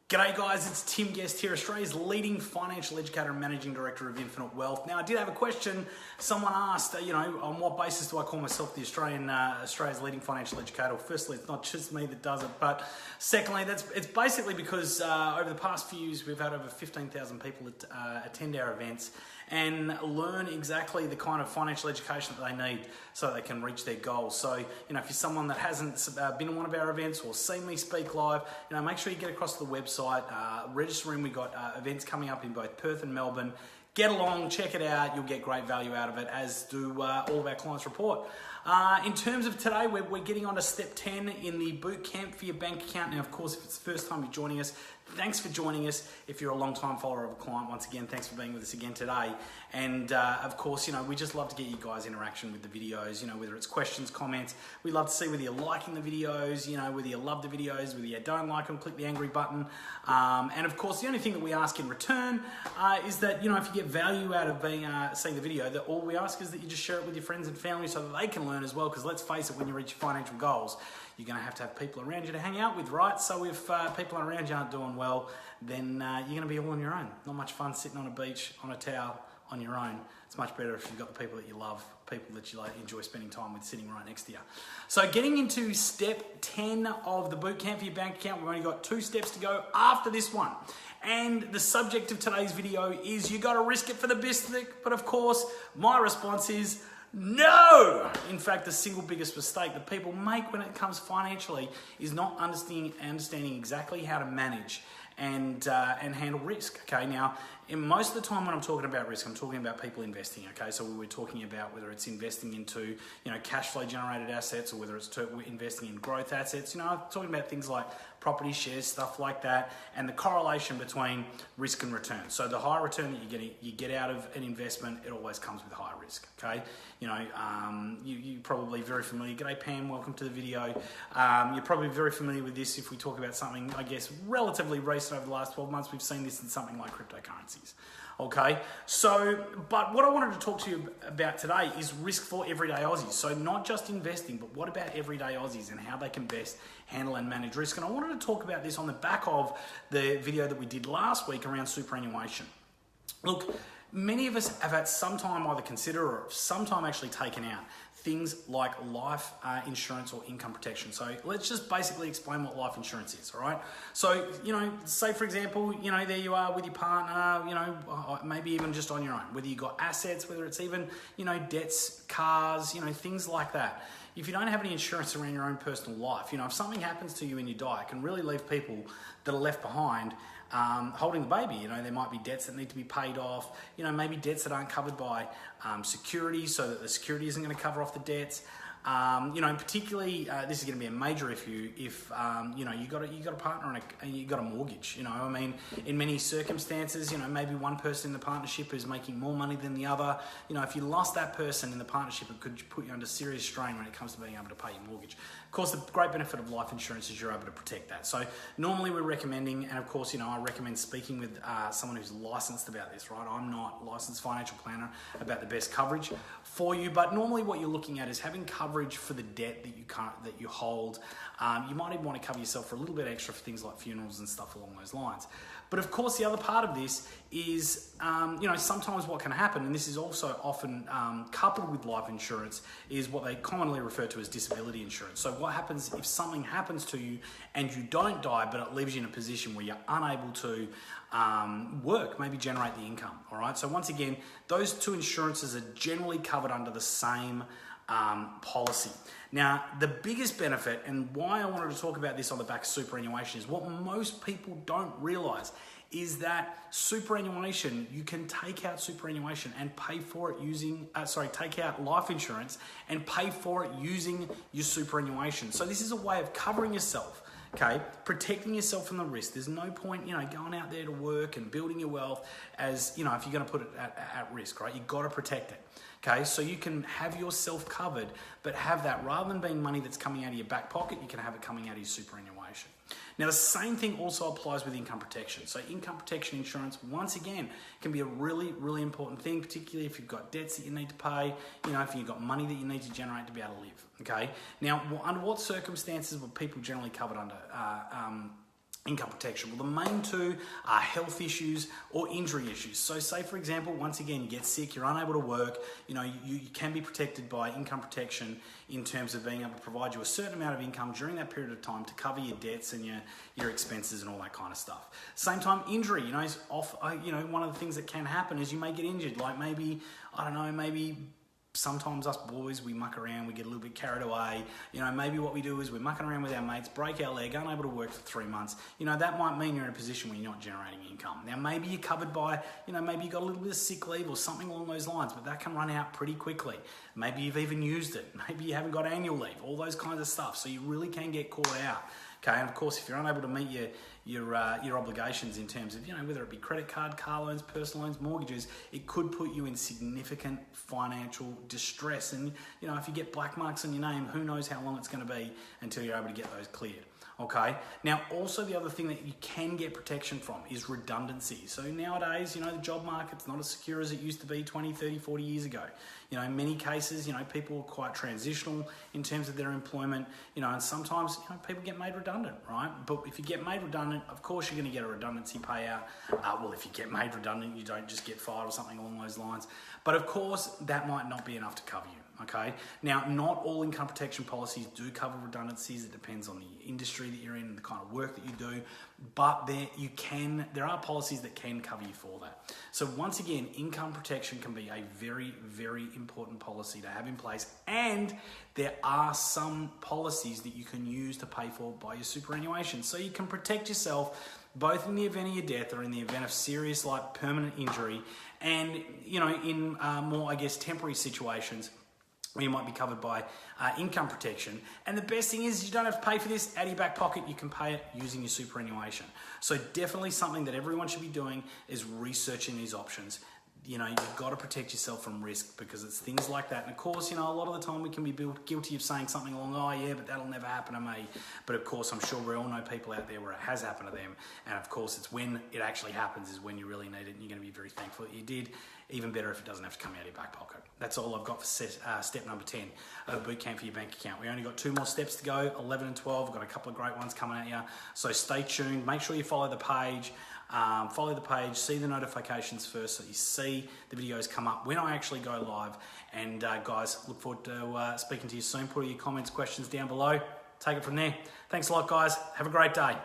G'day guys, it's Tim Guest here, Australia's leading financial educator and managing director of Infinite Wealth. Now I did have a question, someone asked, on what basis do I call myself the Australia's leading financial educator? Well, firstly, it's not just me that does it, but secondly, it's basically because over the past few years we've had over 15,000 people attend our events and learn exactly the kind of financial education that they need so they can reach their goals. So, if you're someone that hasn't been to one of our events or seen me speak live, make sure you get across to the website, register in. We've got events coming up in both Perth and Melbourne. Get along, check it out. You'll get great value out of it, as do all of our clients report. In terms of today, we're getting on to step 10 in the boot camp for your bank account. Now, of course, if it's the first time you're joining us, thanks for joining us. If you're a long-time follower of a client, once again, thanks for being with us again today. And of course, we just love to get you guys interaction with the videos, whether it's questions, comments. We love to see whether you're liking the videos, whether you love the videos, whether you don't like them, click the angry button. And of course, the only thing that we ask in return is that, if you get value out of seeing the video, that all we ask is that you just share it with your friends and family so that they can learn as well. Because let's face it, when you reach your financial goals, you're going to have people around you to hang out with, right? So if people around you aren't doing well, then you're going to be all on your own. Not much fun sitting on a beach, on a towel, on your own. It's much better if you've got the people that you love, people that you enjoy spending time with sitting right next to you. So getting into step 10 of the boot camp for your bank account, we've only got 2 steps to go after this one. And the subject of today's video is you got to risk it for the BISCUIT. But of course, my response is no! In fact, the single biggest mistake that people make when it comes financially is not understanding exactly how to manage and handle risk. Okay, now, most of the time when I'm talking about risk, I'm talking about people investing. Okay, so we're talking about whether it's investing into cash flow generated assets or whether it's investing in growth assets. I'm talking about things like property, shares, stuff like that, and the correlation between risk and return. So the higher return that you get out of an investment, it always comes with higher risk. Okay, you're probably very familiar. G'day Pam, welcome to the video. You're probably very familiar with this if we talk about something, I guess, relatively recent over the last 12 months. We've seen this in something like cryptocurrencies. Okay, so, but what I wanted to talk to you about today is risk for everyday Aussies. So not just investing, but what about everyday Aussies and how they can best handle and manage risk. And I wanted to talk about this on the back of the video that we did last week around superannuation. Look, many of us have at some time either considered or sometime actually taken out things like life insurance or income protection. So let's just basically explain what life insurance is, all right? So, say for example, there you are with your partner, maybe even just on your own, whether you've got assets, whether it's even, debts, cars, things like that. If you don't have any insurance around your own personal life, if something happens to you and you die, it can really leave people that are left behind holding the baby. There might be debts that need to be paid off, maybe debts that aren't covered by security, so that the security isn't going to cover off the debts. Particularly, this is going to be a major issue if you got a partner and you got a mortgage. In many circumstances, maybe one person in the partnership is making more money than the other. If you lost that person in the partnership, it could put you under serious strain when it comes to being able to pay your mortgage. Of course, the great benefit of life insurance is you're able to protect that. So normally we're recommending, and of course, I recommend speaking with someone who's licensed about this, right? I'm not a licensed financial planner about the best coverage for you, but normally what you're looking at is having coverage for the debt that you hold. You might even want to cover yourself for a little bit extra for things like funerals and stuff along those lines. But of course, the other part of this is, sometimes what can happen, and this is also often coupled with life insurance, is what they commonly refer to as disability insurance. So what happens if something happens to you and you don't die, but it leaves you in a position where you're unable to work, maybe generate the income, all right? So once again, those two insurances are generally covered under the same policy. Now, the biggest benefit, and why I wanted to talk about this on the back of superannuation, is what most people don't realize is that superannuation, you can take out superannuation and pay for it using, take out life insurance and pay for it using your superannuation. So this is a way of covering yourself, okay, protecting yourself from the risk. There's no point, going out there to work and building your wealth as, if you're going to put it at risk, right? You've got to protect it. Okay, so you can have yourself covered, but have that, rather than being money that's coming out of your back pocket, you can have it coming out of your superannuation. Now, the same thing also applies with income protection. So income protection insurance, once again, can be a really, really important thing, particularly if you've got debts that you need to pay, if you've got money that you need to generate to be able to live, okay? Now, under what circumstances were people generally covered under income protection? Well, the main two are health issues or injury issues. So say, for example, once again, you get sick, you're unable to work, you can be protected by income protection in terms of being able to provide you a certain amount of income during that period of time to cover your debts and your expenses and all that kind of stuff. Same time, injury, is off, one of the things that can happen is you may get injured, like maybe sometimes us boys, we muck around, we get a little bit carried away. Maybe what we do is we're mucking around with our mates, break our leg, unable to work for 3 months. That might mean you're in a position where you're not generating income. Now, maybe you're covered by, maybe you got a little bit of sick leave or something along those lines, but that can run out pretty quickly. Maybe you've even used it. Maybe you haven't got annual leave, all those kinds of stuff. So you really can get caught out. Okay, and of course, if you're unable to meet your obligations in terms of, whether it be credit card, car loans, personal loans, mortgages, it could put you in significant financial distress. And, if you get black marks on your name, who knows how long it's going to be until you're able to get those cleared. Okay. Now, also the other thing that you can get protection from is redundancy. So nowadays, the job market's not as secure as it used to be 20, 30, 40 years ago. In many cases, people are quite transitional in terms of their employment, and sometimes, people get made redundant, right? But if you get made redundant, of course, you're going to get a redundancy payout. Well, if you get made redundant, you don't just get fired or something along those lines. But of course, that might not be enough to cover you. Okay. Now, not all income protection policies do cover redundancies. It depends on the industry that you're in and the kind of work that you do. But there are policies that can cover you for that. So once again, income protection can be a very, very important policy to have in place. And there are some policies that you can use to pay for by your superannuation. So you can protect yourself both in the event of your death or in the event of serious, like permanent injury, and in more, temporary situations where you might be covered by income protection. And the best thing is you don't have to pay for this out of your back pocket. You can pay it using your superannuation. So definitely something that everyone should be doing is researching these options. You've got to protect yourself from risk because it's things like that. And of course, a lot of the time we can be guilty of saying something along, oh yeah, but that'll never happen to me. But of course, I'm sure we all know people out there where it has happened to them. And of course, it's when it actually happens is when you really need it. And you're going to be very thankful that you did. Even better if it doesn't have to come out of your back pocket. That's all I've got for step number 10 of Bootcamp for your bank account. We only got 2 more steps to go, 11 and 12. We've got a couple of great ones coming at you. So stay tuned. Make sure you follow the page. See the notifications first so you see the videos come up when I actually go live. And guys, look forward to speaking to you soon. Put all your comments, questions down below. Take it from there. Thanks a lot, guys. Have a great day.